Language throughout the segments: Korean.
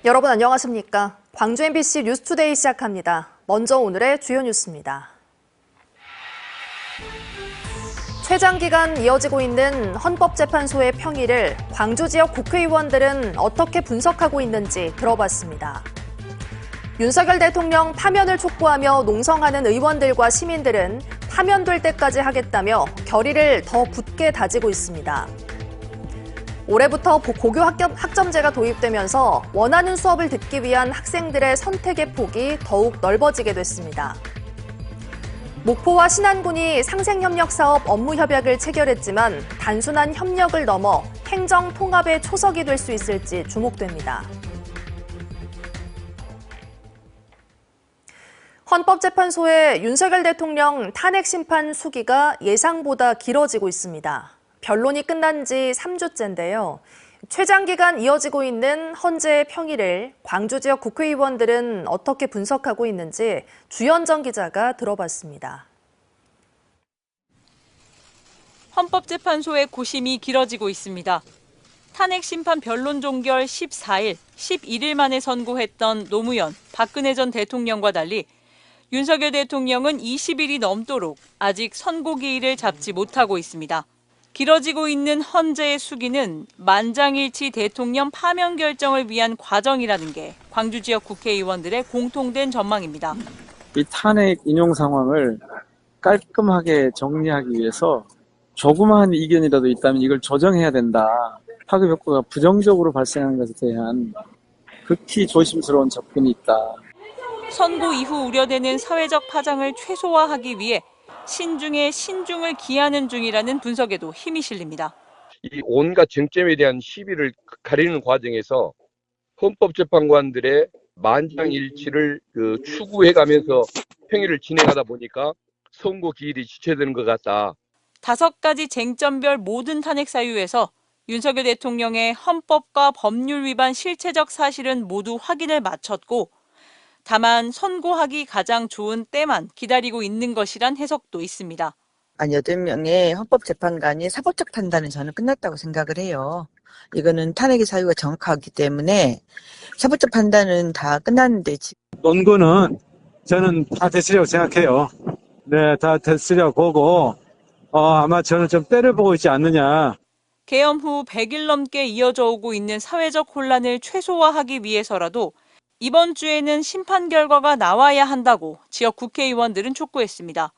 여러분 안녕하십니까? 광주 MBC 뉴스투데이 시작합니다. 먼저 오늘의 주요 뉴스입니다. 최장 기간 이어지고 있는 헌법재판소의 평의를 광주 지역 국회의원들은 어떻게 분석하고 있는지 들어봤습니다. 윤석열 대통령 파면을 촉구하며 농성하는 의원들과 시민들은 파면될 때까지 하겠다며 결의를 더 굳게 다지고 있습니다. 올해부터 고교 학점제가 도입되면서 원하는 수업을 듣기 위한 학생들의 선택의 폭이 더욱 넓어지게 됐습니다. 목포와 신안군이 상생협력사업 업무협약을 체결했지만 단순한 협력을 넘어 행정통합의 초석이 될 수 있을지 주목됩니다. 헌법재판소의 윤석열 대통령 탄핵심판 수기가 예상보다 길어지고 있습니다. 변론이 끝난 지 3주째인데요. 최장 기간 이어지고 있는 헌재의 평의를 광주 지역 국회의원들은 어떻게 분석하고 있는지 주현정 기자가 들어봤습니다. 헌법재판소의 고심이 길어지고 있습니다. 탄핵심판 변론 종결 14일, 11일 만에 선고했던 노무현, 박근혜 전 대통령과 달리 윤석열 대통령은 20일이 넘도록 아직 선고기일을 잡지 못하고 있습니다. 길어지고 있는 헌재의 수기는 만장일치 대통령 파면 결정을 위한 과정이라는 게 광주 지역 국회의원들의 공통된 전망입니다. 이 탄핵 인용 상황을 깔끔하게 정리하기 위해서 조그마한 이견이라도 있다면 이걸 조정해야 된다. 파급 효과가 부정적으로 발생하는 것에 대한 극히 조심스러운 접근이 있다. 선고 이후 우려되는 사회적 파장을 최소화하기 위해 신중에 신중을 기하는 중이라는 분석에도 힘이 실립니다. 이 온갖 쟁점에 대한 시비를 가리는 과정에서 헌법재판관들의 만장일치를 추구해가면서 평의를 진행하다 보니까 선고 기일이 지체되는 것 같다. 5가지 쟁점별 모든 탄핵 사유에서 윤석열 대통령의 헌법과 법률 위반 실체적 사실은 모두 확인을 마쳤고 다만 선고하기 가장 좋은 때만 기다리고 있는 것이란 해석도 있습니다. 한 8명의 헌법재판관이 사법적 판단은 저는 끝났다고 생각을 해요. 이거는 탄핵의 사유가 정확하기 때문에 사법적 판단은 다 끝났는데 논거는 저는 다 됐으리라고 생각해요. 네, 다 됐으리라고 보고 아마 저는 좀 때려보고 있지 않느냐. 개엄 후 100일 넘게 이어져 오고 있는 사회적 혼란을 최소화하기 위해서라도 이번 주에는 심판 결과가 나와야 한다고 지역 국회의원들은 촉구했습니다.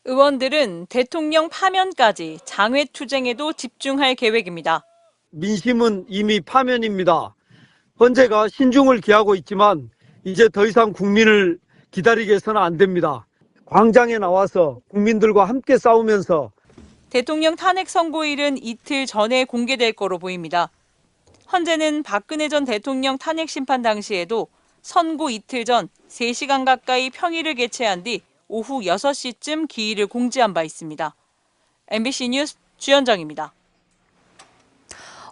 의원들은 대통령 파면까지 장외투쟁에도 집중할 계획입니다. 민심은 이미 파면입니다. 헌재가 신중을 기하고 있지만 이제 더 이상 국민을 기다리게 해서는 안 됩니다. 광장에 나와서 국민들과 함께 싸우면서 대통령 탄핵 선고일은 이틀 전에 공개될 거로 보입니다. 헌재는 박근혜 전 대통령 탄핵 심판 당시에도 선고 이틀 전 3시간 가까이 평의를 개최한 뒤 오후 6시쯤 기일을 공지한 바 있습니다. MBC 뉴스 주현정입니다.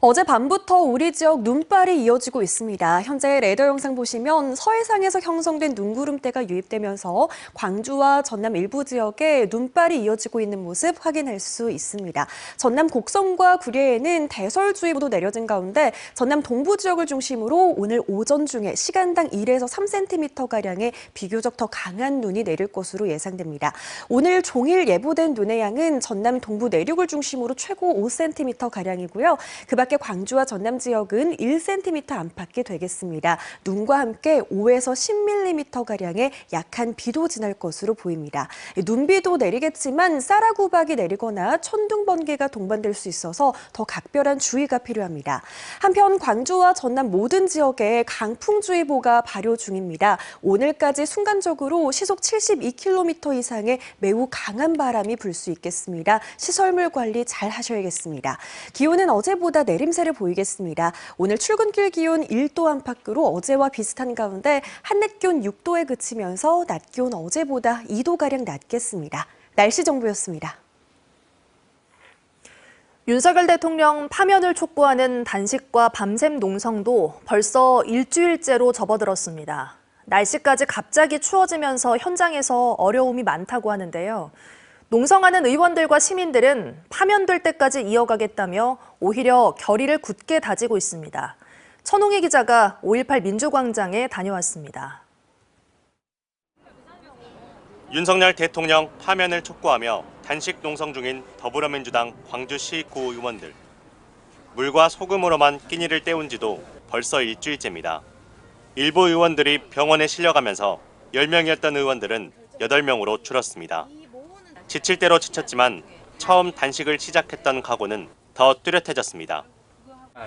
어젯밤부터 우리 지역 눈발이 이어지고 있습니다. 현재 레이더 영상 보시면 서해상에서 형성된 눈구름대가 유입되면서 광주와 전남 일부 지역에 눈발이 이어지고 있는 모습 확인할 수 있습니다. 전남 곡성과 구례에는 대설주의보도 내려진 가운데 전남 동부 지역을 중심으로 오늘 오전 중에 시간당 1에서 3cm가량의 비교적 더 강한 눈이 내릴 것으로 예상됩니다. 오늘 종일 예보된 눈의 양은 전남 동부 내륙을 중심으로 최고 5cm가량이고요. 그 밖에 광주와 전남 지역은 1cm 안팎이 되겠습니다. 눈과 함께 5에서 10mm가량의 약한 비도 지날 것으로 보입니다. 눈비도 내리겠지만 쌀아구박이 내리거나 천둥, 번개가 동반될 수 있어서 더 각별한 주의가 필요합니다. 한편 광주와 전남 모든 지역에 강풍주의보가 발효 중입니다. 오늘까지 순간적으로 시속 72km 이상의 매우 강한 바람이 불 수 있겠습니다. 시설물 관리 잘 하셔야겠습니다. 기온은 어제보다 내림세를 보이겠습니다. 오늘 출근길 기온 1도 안팎으로 어제와 비슷한 가운데 한낮 기온 6도에 그치면서 낮 기온 어제보다 2도가량 낮겠습니다. 날씨 정보였습니다. 윤석열 대통령 파면을 촉구하는 단식과 밤샘 농성도 벌써 일주일째로 접어들었습니다. 날씨까지 갑자기 추워지면서 현장에서 어려움이 많다고 하는데요. 농성하는 의원들과 시민들은 파면될 때까지 이어가겠다며 오히려 결의를 굳게 다지고 있습니다. 천홍희 기자가 5.18 민주광장에 다녀왔습니다. 윤석열 대통령 파면을 촉구하며 단식 농성 중인 더불어민주당 광주시 구의원들. 물과 소금으로만 끼니를 때운 지도 벌써 일주일째입니다. 일부 의원들이 병원에 실려가면서 10명이었던 의원들은 8명으로 줄었습니다. 지칠 대로 지쳤지만 처음 단식을 시작했던 각오는 더 뚜렷해졌습니다.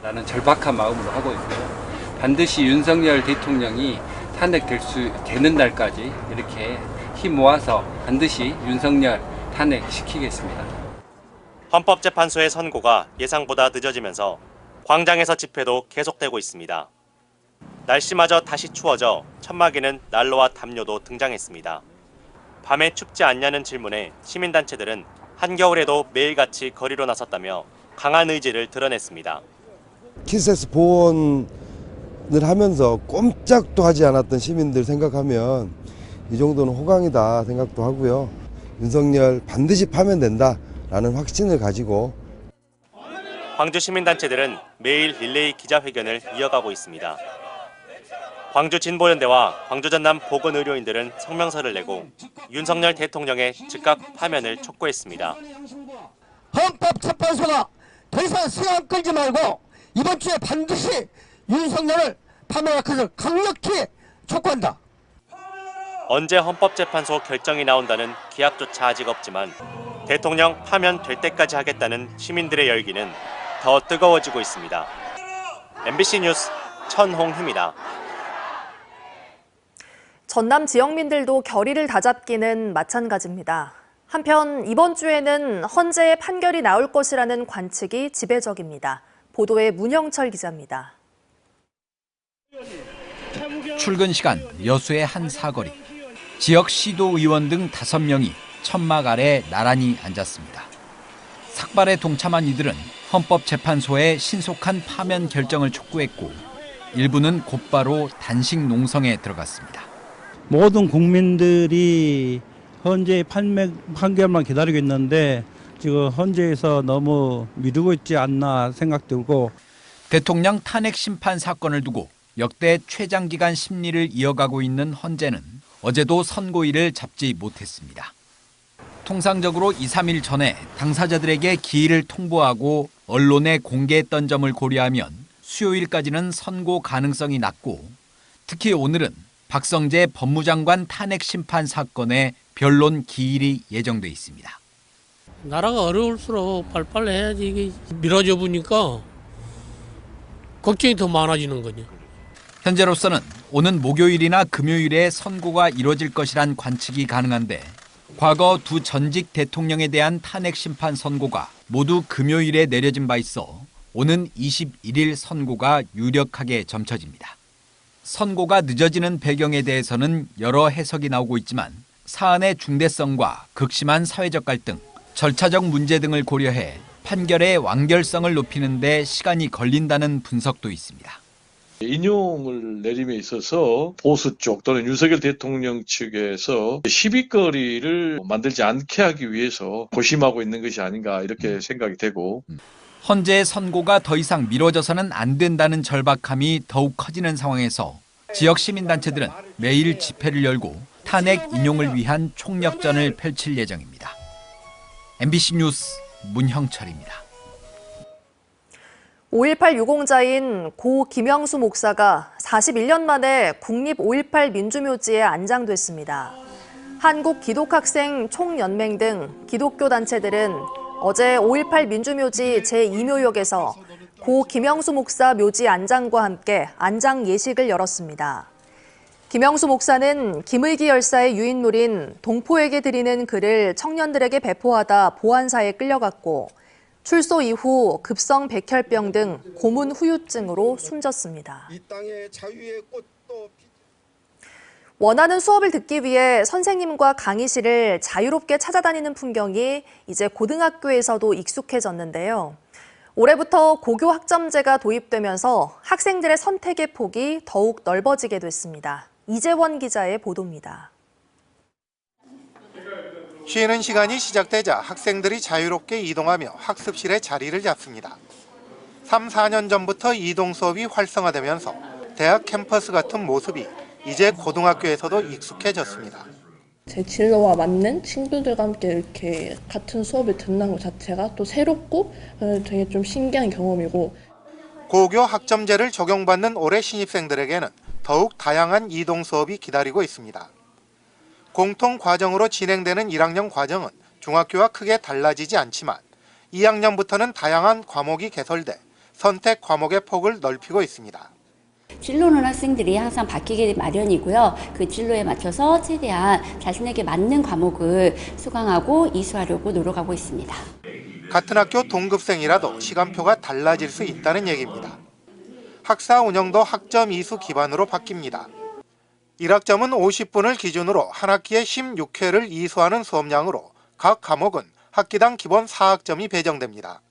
라는 절박한 마음으로 하고 있고요. 반드시 윤석열 대통령이 탄핵될 수 되는 날까지 이렇게 힘 모아서 반드시 윤석열 탄핵시키겠습니다. 헌법재판소의 선고가 예상보다 늦어지면서 광장에서 집회도 계속되고 있습니다. 날씨마저 다시 추워져 천막에는 난로와 담요도 등장했습니다. 밤에 춥지 않냐는 질문에 시민단체들은 한겨울에도 매일같이 거리로 나섰다며 강한 의지를 드러냈습니다. 키세스 보온을 하면서 꼼짝도 하지 않았던 시민들 생각하면 이 정도는 호강이다 생각도 하고요. 윤석열 반드시 파면된다라는 확신을 가지고 광주 시민단체들은 매일 릴레이 기자회견을 이어가고 있습니다. 광주 진보연대와 광주 전남 보건의료인들은 성명서를 내고 윤석열 대통령의 즉각 파면을 촉구했습니다. 헌법재판소가 더 이상 시간 끌지 말고 이번 주에 반드시 윤석열을 파면할 것을 강력히 촉구한다. 언제 헌법재판소 결정이 나온다는 기약조차 아직 없지만 대통령 파면될 때까지 하겠다는 시민들의 열기는 더 뜨거워지고 있습니다. MBC 뉴스 천홍희입니다. 전남 지역민들도 결의를 다잡기는 마찬가지입니다. 한편 이번 주에는 헌재의 판결이 나올 것이라는 관측이 지배적입니다. 보도에 문형철 기자입니다. 출근 시간 여수의 한 사거리. 지역 시도의원 등 5명이 천막 아래 나란히 앉았습니다. 삭발에 동참한 이들은 헌법재판소의 신속한 파면 결정을 촉구했고 일부는 곧바로 단식 농성에 들어갔습니다. 모든 국민들이 헌재의 판결만 기다리고 있는데 지금 헌재에서 너무 미루고 있지 않나 생각들고 대통령 탄핵 심판 사건을 두고 역대 최장기간 심리를 이어가고 있는 헌재는 어제도 선고일을 잡지 못했습니다. 통상적으로 2, 3일 전에 당사자들에게 기일을 통보하고 언론에 공개했던 점을 고려하면 수요일까지는 선고 가능성이 낮고 특히 오늘은 박성재 법무장관 탄핵 심판 사건의 변론 기일이 예정돼 있습니다. 나라가 어려울수록 빨리빨리 해야지 이게 미뤄져 보니까 걱정이 더 많아지는 거죠. 현재로서는 오는 목요일이나 금요일에 선고가 이뤄질 것이란 관측이 가능한데 과거 두 전직 대통령에 대한 탄핵 심판 선고가 모두 금요일에 내려진 바 있어 오는 21일 선고가 유력하게 점쳐집니다. 선고가 늦어지는 배경에 대해서는 여러 해석이 나오고 있지만 사안의 중대성과 극심한 사회적 갈등, 절차적 문제 등을 고려해 판결의 완결성을 높이는 데 시간이 걸린다는 분석도 있습니다. 인용을 내림에 있어서 보수 쪽 또는 윤석열 대통령 측에서 시비거리를 만들지 않게 하기 위해서 고심하고 있는 것이 아닌가 이렇게 생각이 되고 헌재의 선고가 더 이상 미뤄져서는 안 된다는 절박함이 더욱 커지는 상황에서 지역 시민단체들은 매일 집회를 열고 탄핵 인용을 위한 총력전을 펼칠 예정입니다. MBC 뉴스 문형철입니다. 5.18 유공자인 고 김영수 목사가 41년 만에 국립 5.18 민주묘지에 안장됐습니다. 한국기독학생 총연맹 등 기독교 단체들은 어제 5.18 민주묘지 제2묘역에서 고 김영수 목사 묘지 안장과 함께 안장 예식을 열었습니다. 김영수 목사는 김의기 열사의 유인물인 동포에게 드리는 글을 청년들에게 배포하다 보안사에 끌려갔고 출소 이후 급성 백혈병 등 고문 후유증으로 숨졌습니다. 이 땅의 자유의 꽃도 원하는 수업을 듣기 위해 선생님과 강의실을 자유롭게 찾아다니는 풍경이 이제 고등학교에서도 익숙해졌는데요. 올해부터 고교 학점제가 도입되면서 학생들의 선택의 폭이 더욱 넓어지게 됐습니다. 이재원 기자의 보도입니다. 쉬는 시간이 시작되자 학생들이 자유롭게 이동하며 학습실에 자리를 잡습니다. 3, 4년 전부터 이동 수업이 활성화되면서 대학 캠퍼스 같은 모습이 이제 고등학교에서도 익숙해졌습니다. 제 진로와 맞는 친구들과 함께 이렇게 같은 수업을 듣는 것 자체가 또 새롭고 되게 좀 신기한 경험이고, 고교 학점제를 적용받는 올해 신입생들에게는 더욱 다양한 이동 수업이 기다리고 있습니다. 공통 과정으로 진행되는 1학년 과정은 중학교와 크게 달라지지 않지만 2학년부터는 다양한 과목이 개설돼 선택 과목의 폭을 넓히고 있습니다. 진로는 학생들이 항상 바뀌기 마련이고요. 그 진로에 맞춰서 최대한 자신에게 맞는 과목을 수강하고 이수하려고 노력하고 있습니다. 같은 학교 동급생이라도 시간표가 달라질 수 있다는 얘기입니다. 학사 운영도 학점 이수 기반으로 바뀝니다. 1학점은 50분을 기준으로 한 학기에 16회를 이수하는 수업량으로 각 과목은 학기당 기본 4학점이 배정됩니다.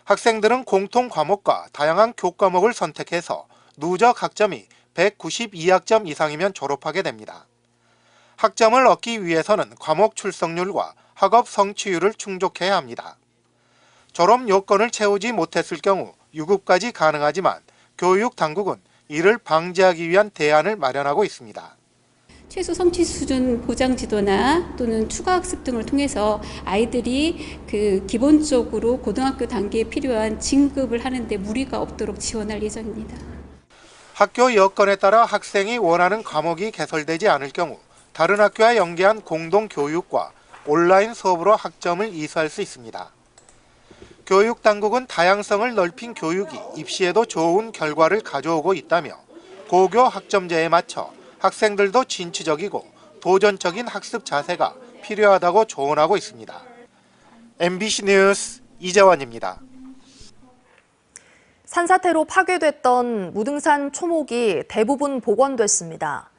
학생들은 공통 과목과 다양한 교과목을 선택해서 누적 학점이 192학점 이상이면 졸업하게 됩니다. 학점을 얻기 위해서는 과목 출석률과 학업 성취율을 충족해야 합니다. 졸업 요건을 채우지 못했을 경우 유급까지 가능하지만 교육 당국은 이를 방지하기 위한 대안을 마련하고 있습니다. 최소 성취 수준 보장 지도나 또는 추가 학습 등을 통해서 아이들이 기본적으로 고등학교 단계에 필요한 진급을 하는데 무리가 없도록 지원할 예정입니다. 학교 여건에 따라 학생이 원하는 과목이 개설되지 않을 경우 다른 학교와 연계한 공동 교육과 온라인 수업으로 학점을 이수할 수 있습니다. 교육 당국은 다양성을 넓힌 교육이 입시에도 좋은 결과를 가져오고 있다며 고교 학점제에 맞춰 학생들도 진취적이고 도전적인 학습 자세가 필요하다고 조언하고 있습니다. MBC 뉴스 이재원입니다. 산사태로 파괴됐던 무등산 초목이 대부분 복원됐습니다.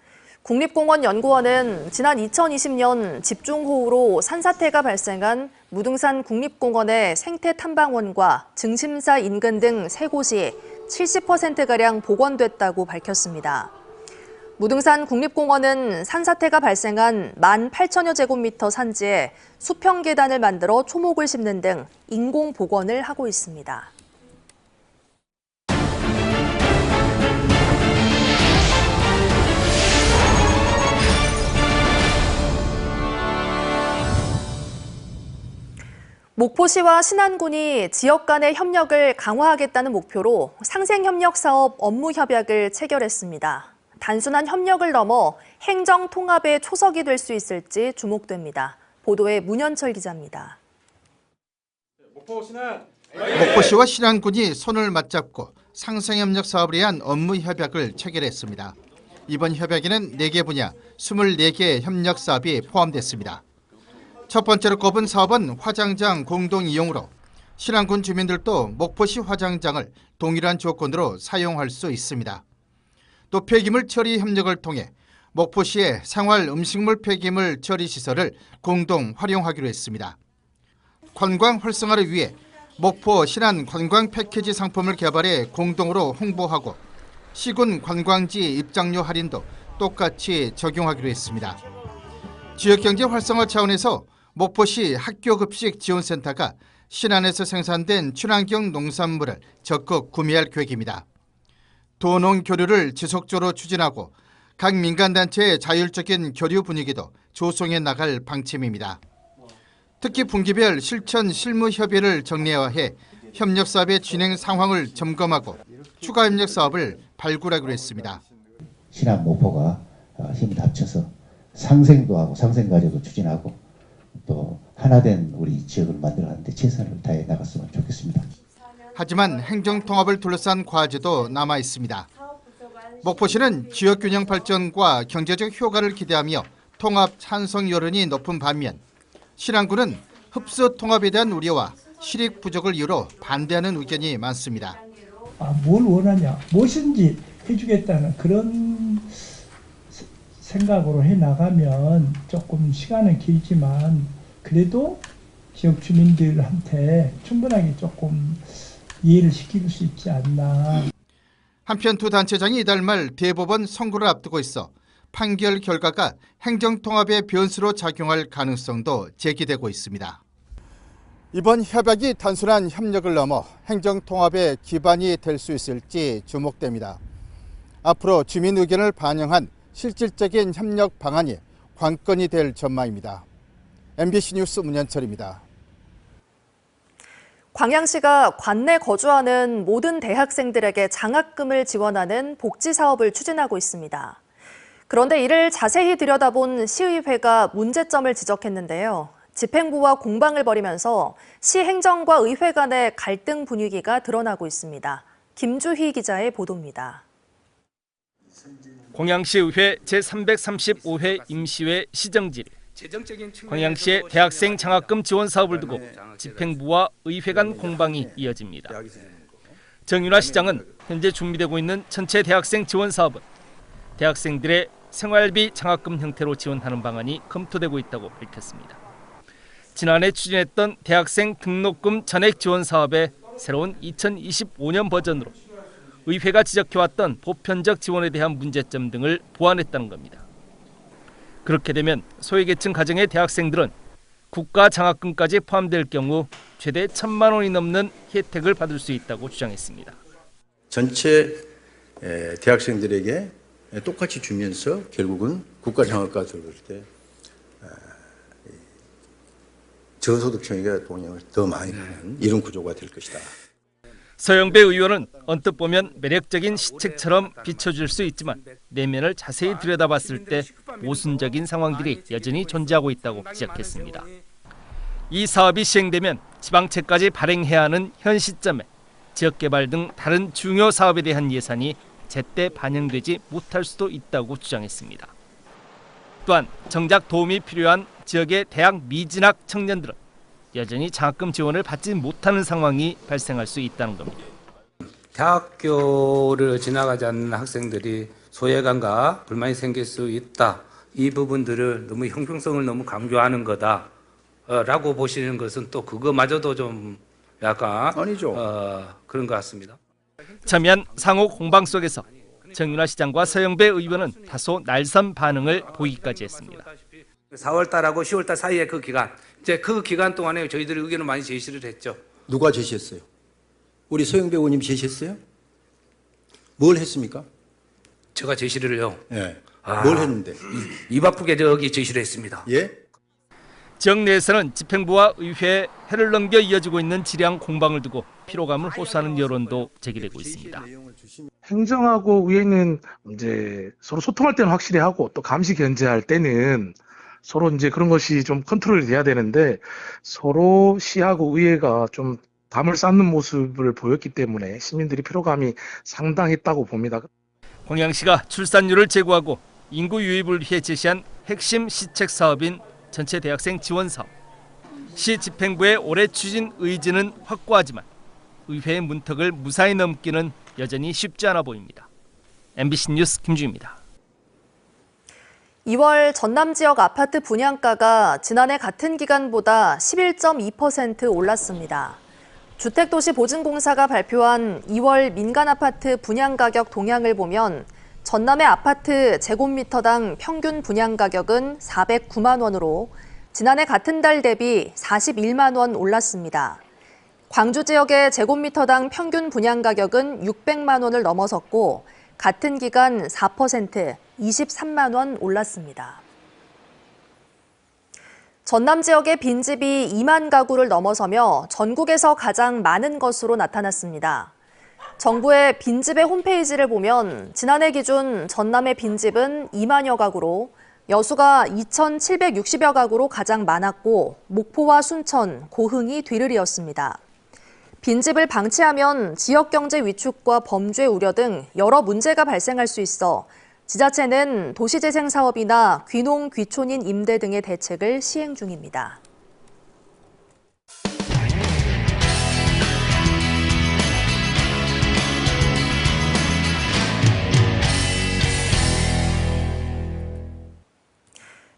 국립공원연구원은 지난 2020년 집중호우로 산사태가 발생한 무등산 국립공원의 생태탐방원과 증심사 인근 등 3곳이 70%가량 복원됐다고 밝혔습니다. 무등산 국립공원은 산사태가 발생한 18,000여 제곱미터 산지에 수평 계단을 만들어 초목을 심는 등 인공 복원을 하고 있습니다. 목포시와 신안군이 지역 간의 협력을 강화하겠다는 목표로 상생협력사업 업무협약을 체결했습니다. 단순한 협력을 넘어 행정통합의 초석이 될 수 있을지 주목됩니다. 보도에 문현철 기자입니다. 목포시와 신안군이 손을 맞잡고 상생협력 사업을 위한 업무협약을 체결했습니다. 이번 협약에는 4개 분야 24개의 협력 사업이 포함됐습니다. 첫 번째로 꼽은 사업은 화장장 공동 이용으로 신안군 주민들도 목포시 화장장을 동일한 조건으로 사용할 수 있습니다. 또 폐기물 처리 협력을 통해 목포시의 생활 음식물 폐기물 처리 시설을 공동 활용하기로 했습니다. 관광 활성화를 위해 목포 신안 관광 패키지 상품을 개발해 공동으로 홍보하고 시군 관광지 입장료 할인도 똑같이 적용하기로 했습니다. 지역경제 활성화 차원에서 목포시 학교급식 지원센터가 신안에서 생산된 친환경 농산물을 적극 구매할 계획입니다. 도농 교류를 지속적으로 추진하고 각 민간단체의 자율적인 교류 분위기도 조성해 나갈 방침입니다. 특히 분기별 실천 실무 협의를 정례화해 협력 사업의 진행 상황을 점검하고 추가 협력 사업을 발굴하기로 했습니다. 신안 목포가 힘을 합쳐서 상생도 하고 상생가족도 추진하고 또 하나된 우리 지역을 만들어가는데 최선을 다해 나갔으면 좋겠습니다. 하지만 행정통합을 둘러싼 과제도 남아 있습니다. 목포시는 지역균형 발전과 경제적 효과를 기대하며 통합 찬성 여론이 높은 반면 신안군은 흡수 통합에 대한 우려와 실익 부족을 이유로 반대하는 의견이 많습니다. 뭘 원하냐, 무엇인지 해주겠다는 그런 생각으로 해나가면 조금 시간은 길지만 그래도 지역 주민들한테 충분하게 조금 이해를 시킬 수 있지 않나. 한편 두 단체장이 이달 말 대법원 선고를 앞두고 있어 판결 결과가 행정통합의 변수로 작용할 가능성도 제기되고 있습니다. 이번 협약이 단순한 협력을 넘어 행정통합의 기반이 될 수 있을지 주목됩니다. 앞으로 주민 의견을 반영한 실질적인 협력 방안이 관건이 될 전망입니다. MBC 뉴스 문현철입니다. 광양시가 관내 거주하는 모든 대학생들에게 장학금을 지원하는 복지 사업을 추진하고 있습니다. 그런데 이를 자세히 들여다본 시의회가 문제점을 지적했는데요. 집행부와 공방을 벌이면서 시 행정과 의회 간의 갈등 분위기가 드러나고 있습니다. 김주희 기자의 보도입니다. 광양시의회 제335회 임시회 시정질. 광양시의 대학생 장학금 지원 사업을 두고 집행부와 의회 간 공방이 이어집니다. 정윤아 시장은 현재 준비되고 있는 전체 대학생 지원 사업은 대학생들의 생활비 장학금 형태로 지원하는 방안이 검토되고 있다고 밝혔습니다. 지난해 추진했던 대학생 등록금 전액 지원 사업의 새로운 2025년 버전으로 의회가 지적해왔던 보편적 지원에 대한 문제점 등을 보완했다는 겁니다. 그렇게 되면 소외계층 가정의 대학생들은 국가 장학금까지 포함될 경우 최대 1,000만 원이 넘는 혜택을 받을 수 있다고 주장했습니다. 전체 대학생들에게 똑같이 주면서 결국은 국가 장학과 들어올 때 저소득층에게 동향을 더 많이 하는 이런 구조가 될 것이다. 서영배 의원은 언뜻 보면 매력적인 시책처럼 비춰질 수 있지만 내면을 자세히 들여다봤을 때 모순적인 상황들이 여전히 존재하고 있다고 지적했습니다. 이 사업이 시행되면 지방채까지 발행해야 하는 현 시점에 지역개발 등 다른 중요 사업에 대한 예산이 제때 반영되지 못할 수도 있다고 주장했습니다. 또한 정작 도움이 필요한 지역의 대학 미진학 청년들은 여전히 장학금 지원을 받지 못하는 상황이 발생할 수 있다는 겁니다. 대학교를 지나가지 않는 학생들이 소외감과 불만이 생길 수 있다. 이 부분들을 너무 형평성을 너무 강조하는 거다라고 보시는 것은 또 그거마저도 좀 약간 아니죠. 그런 것 같습니다. 참여한 상호 공방 속에서 정윤아 시장과 서영배 의원은 다소 날선 반응을 보이기까지 했습니다. 4월달하고 10월달 사이에 그 기간, 이제 그 기간 동안에 저희들이 의견을 많이 제시를 했죠. 누가 제시했어요? 우리 서영배 의원님 제시했어요? 뭘 했습니까? 제가 제시를요. 네. 뭘 했는데? 입 아프게 저기 제시를 했습니다. 예? 지역 내에서는 집행부와 의회에 해를 넘겨 이어지고 있는 지량 공방을 두고 피로감을 호소하는 여론도 제기되고 있습니다. 행정하고 의회는 이제 서로 소통할 때는 확실히 하고 또 감시 견제할 때는 서로 이제 그런 것이 좀 컨트롤이 돼야 되는데 서로 시하고 의회가 좀 담을 쌓는 모습을 보였기 때문에 시민들이 피로감이 상당했다고 봅니다. 광양시가 출산율을 제고하고 인구 유입을 위해 제시한 핵심 시책 사업인 전체 대학생 지원 사업. 시 집행부의 올해 추진 의지는 확고하지만 의회의 문턱을 무사히 넘기는 여전히 쉽지 않아 보입니다. MBC 뉴스 김주희입니다. 2월 전남 지역 아파트 분양가가 지난해 같은 기간보다 11.2% 올랐습니다. 주택도시보증공사가 발표한 2월 민간 아파트 분양가격 동향을 보면 전남의 아파트 제곱미터당 평균 분양가격은 409만 원으로 지난해 같은 달 대비 41만 원 올랐습니다. 광주 지역의 제곱미터당 평균 분양가격은 600만 원을 넘어섰고 같은 기간 4%, 23만 원 올랐습니다. 전남 지역의 빈집이 2만 가구를 넘어서며 전국에서 가장 많은 것으로 나타났습니다. 정부의 빈집의 홈페이지를 보면 지난해 기준 전남의 빈집은 2만여 가구로 여수가 2,760여 가구로 가장 많았고 목포와 순천, 고흥이 뒤를 이었습니다. 빈집을 방치하면 지역경제 위축과 범죄 우려 등 여러 문제가 발생할 수 있어 지자체는 도시재생 사업이나 귀농, 귀촌인 임대 등의 대책을 시행 중입니다.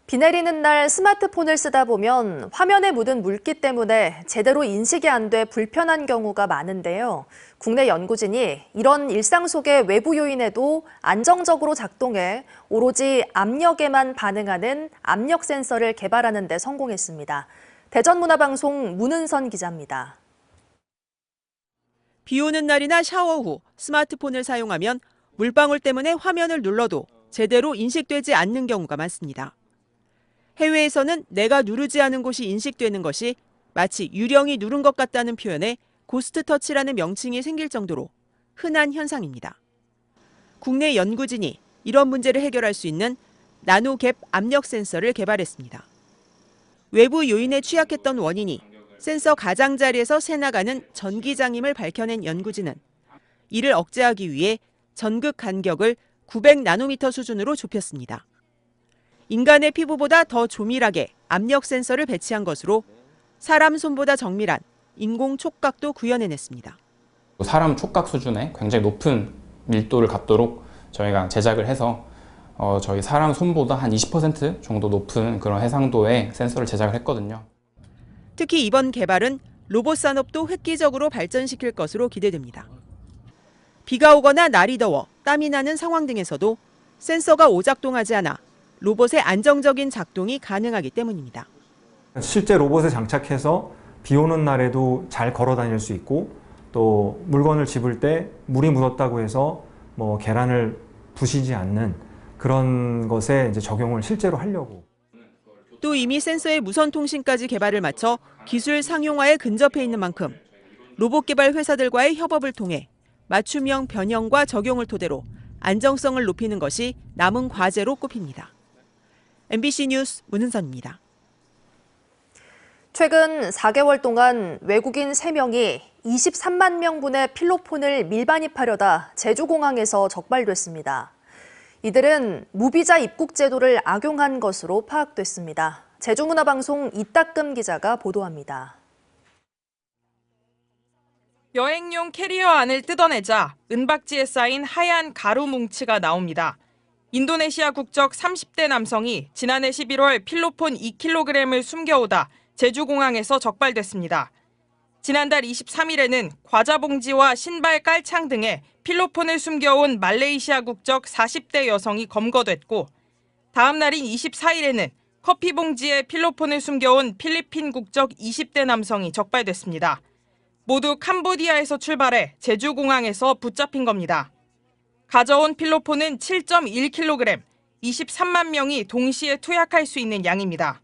비 내리는 날 스마트폰을 쓰다 보면 화면에 묻은 물기 때문에 제대로 인식이 안 돼 불편한 경우가 많은데요. 국내 연구진이 이런 일상 속의 외부 요인에도 안정적으로 작동해 오로지 압력에만 반응하는 압력 센서를 개발하는 데 성공했습니다. 대전문화방송 문은선 기자입니다. 비 오는 날이나 샤워 후 스마트폰을 사용하면 물방울 때문에 화면을 눌러도 제대로 인식되지 않는 경우가 많습니다. 해외에서는 내가 누르지 않은 곳이 인식되는 것이 마치 유령이 누른 것 같다는 표현에 고스트 터치라는 명칭이 생길 정도로 흔한 현상입니다. 국내 연구진이 이런 문제를 해결할 수 있는 나노갭 압력 센서를 개발했습니다. 외부 요인에 취약했던 원인이 센서 가장자리에서 새나가는 전기장임을 밝혀낸 연구진은 이를 억제하기 위해 전극 간격을 900나노미터 수준으로 좁혔습니다. 인간의 피부보다 더 조밀하게 압력 센서를 배치한 것으로 사람 손보다 정밀한 인공 촉각도 구현해냈습니다. 사람 촉각 수준의 굉장히 높은 밀도를 갖도록 저희가 제작을 해서 저희 사람 손보다 한 20% 정도 높은 그런 해상도의 센서를 제작을 했거든요. 특히 이번 개발은 로봇 산업도 획기적으로 발전시킬 것으로 기대됩니다. 비가 오거나 날이 더워 땀이 나는 상황 등에서도 센서가 오작동하지 않아 로봇의 안정적인 작동이 가능하기 때문입니다. 실제 로봇에 장착해서 비 오는 날에도 잘 걸어 다닐 수 있고 또 물건을 집을 때 물이 묻었다고 해서 뭐 계란을 부시지 않는 그런 것에 이제 적용을 실제로 하려고. 또 이미 센서의 무선 통신까지 개발을 마쳐 기술 상용화에 근접해 있는 만큼 로봇 개발 회사들과의 협업을 통해 맞춤형 변형과 적용을 토대로 안정성을 높이는 것이 남은 과제로 꼽힙니다. MBC 뉴스 문은선입니다. 최근 4개월 동안 외국인 3명이 23만 명분의 필로폰을 밀반입하려다 제주공항에서 적발됐습니다. 이들은 무비자 입국 제도를 악용한 것으로 파악됐습니다. 제주문화방송 이따금 기자가 보도합니다. 여행용 캐리어 안을 뜯어내자 은박지에 쌓인 하얀 가루 뭉치가 나옵니다. 인도네시아 국적 30대 남성이 지난해 11월 필로폰 2kg을 숨겨오다 제주공항에서 적발됐습니다. 지난달 23일에는 과자 봉지와 신발 깔창 등에 필로폰을 숨겨온 말레이시아 국적 40대 여성이 검거됐고 다음 날인 24일에는 커피 봉지에 필로폰을 숨겨온 필리핀 국적 20대 남성이 적발됐습니다. 모두 캄보디아에서 출발해 제주공항에서 붙잡힌 겁니다. 가져온 필로폰은 7.1kg, 23만 명이 동시에 투약할 수 있는 양입니다.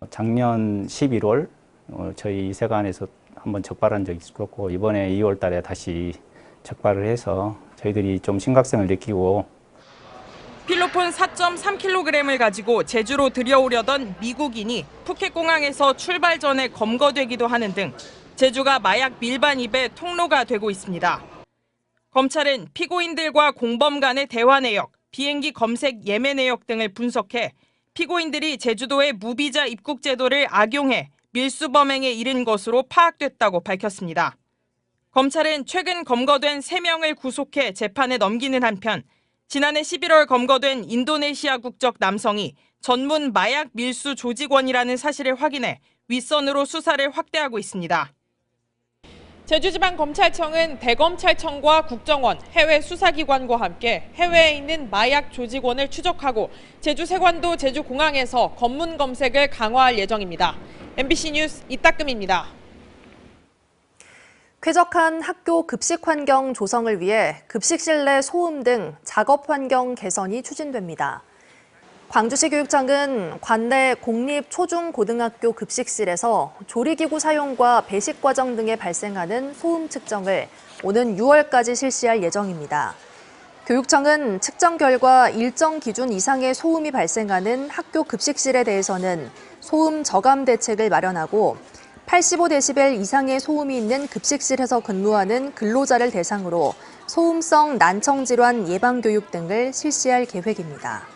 작년 11월 저희 이세관에서 한번 적발한 적이 있었고 이번에 2월 달에 다시 적발을 해서 저희들이 좀 심각성을 느끼고 필로폰 4.3kg을 가지고 제주로 들여오려던 미국인이 푸켓공항에서 출발 전에 검거되기도 하는 등 제주가 마약 밀반입의 통로가 되고 있습니다. 검찰은 피고인들과 공범 간의 대화 내역, 비행기 검색 예매 내역 등을 분석해 피고인들이 제주도의 무비자 입국 제도를 악용해 밀수범행에 이른 것으로 파악됐다고 밝혔습니다. 검찰은 최근 검거된 3명을 구속해 재판에 넘기는 한편 지난해 11월 검거된 인도네시아 국적 남성이 전문 마약 밀수 조직원이라는 사실을 확인해 윗선으로 수사를 확대하고 있습니다. 제주지방검찰청은 대검찰청과 국정원, 해외 수사기관과 함께 해외에 있는 마약 조직원을 추적하고 제주세관도 제주공항에서 검문 검색을 강화할 예정입니다. MBC 뉴스 이따금입니다. 쾌적한 학교 급식 환경 조성을 위해 급식실 내 소음 등 작업 환경 개선이 추진됩니다. 광주시 교육청은 관내 공립 초중고등학교 급식실에서 조리기구 사용과 배식 과정 등에 발생하는 소음 측정을 오는 6월까지 실시할 예정입니다. 교육청은 측정 결과 일정 기준 이상의 소음이 발생하는 학교 급식실에 대해서는 소음 저감 대책을 마련하고 85데시벨 이상의 소음이 있는 급식실에서 근무하는 근로자를 대상으로 소음성 난청 질환 예방 교육 등을 실시할 계획입니다.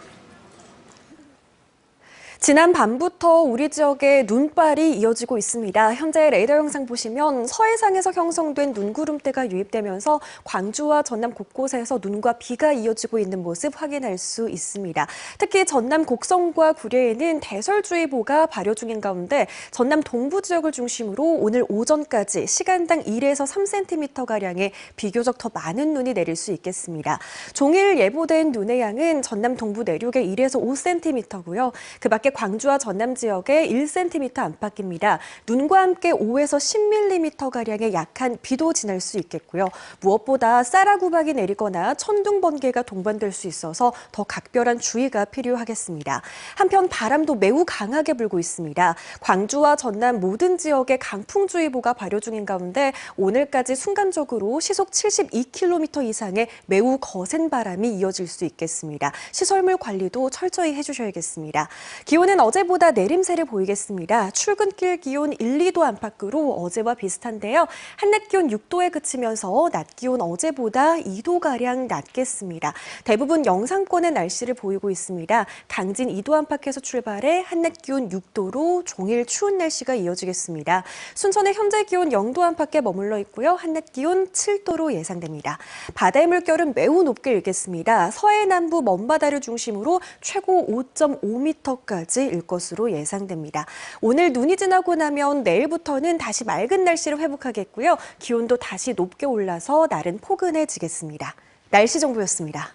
지난 밤부터 우리 지역에 눈발이 이어지고 있습니다. 현재 레이더 영상 보시면 서해상에서 형성된 눈구름대가 유입되면서 광주와 전남 곳곳에서 눈과 비가 이어지고 있는 모습 확인할 수 있습니다. 특히 전남 곡성과 구례에는 대설주의보가 발효 중인 가운데 전남 동부 지역을 중심으로 오늘 오전까지 시간당 1에서 3cm가량의 비교적 더 많은 눈이 내릴 수 있겠습니다. 종일 예보된 눈의 양은 전남 동부 내륙에 1에서 5cm고요. 그 밖에 밖에 광주와 전남 지역에 1cm 안팎입니다. 눈과 함께 5에서 10mm가량의 약한 비도 지날 수 있겠고요. 무엇보다 쌀아구박이 내리거나 천둥, 번개가 동반될 수 있어서 더 각별한 주의가 필요하겠습니다. 한편 바람도 매우 강하게 불고 있습니다. 광주와 전남 모든 지역에 강풍주의보가 발효 중인 가운데 오늘까지 순간적으로 시속 72km 이상의 매우 거센 바람이 이어질 수 있겠습니다. 시설물 관리도 철저히 해주셔야겠습니다. 기온은 어제보다 내림세를 보이겠습니다. 출근길 기온 1, 2도 안팎으로 어제와 비슷한데요. 한낮 기온 6도에 그치면서 낮 기온 어제보다 2도가량 낮겠습니다. 대부분 영상권의 날씨를 보이고 있습니다. 강진 2도 안팎에서 출발해 한낮 기온 6도로 종일 추운 날씨가 이어지겠습니다. 순천의 현재 기온 0도 안팎에 머물러 있고요. 한낮 기온 7도로 예상됩니다. 바다의 물결은 매우 높게 일겠습니다. 서해 남부 먼바다를 중심으로 최고 5.5m까지 일 것으로 예상됩니다. 오늘 눈이 지나고 나면 내일부터는 다시 맑은 날씨를 회복하겠고요. 기온도 다시 높게 올라서 날은 포근해지겠습니다. 날씨 정보였습니다.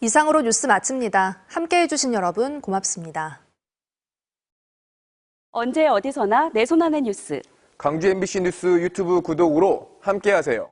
이상으로 뉴스 마칩니다. 함께해 주신 여러분 고맙습니다. 언제 어디서나 내 손 안의 뉴스. 광주 MBC 뉴스 유튜브 구독으로 함께하세요.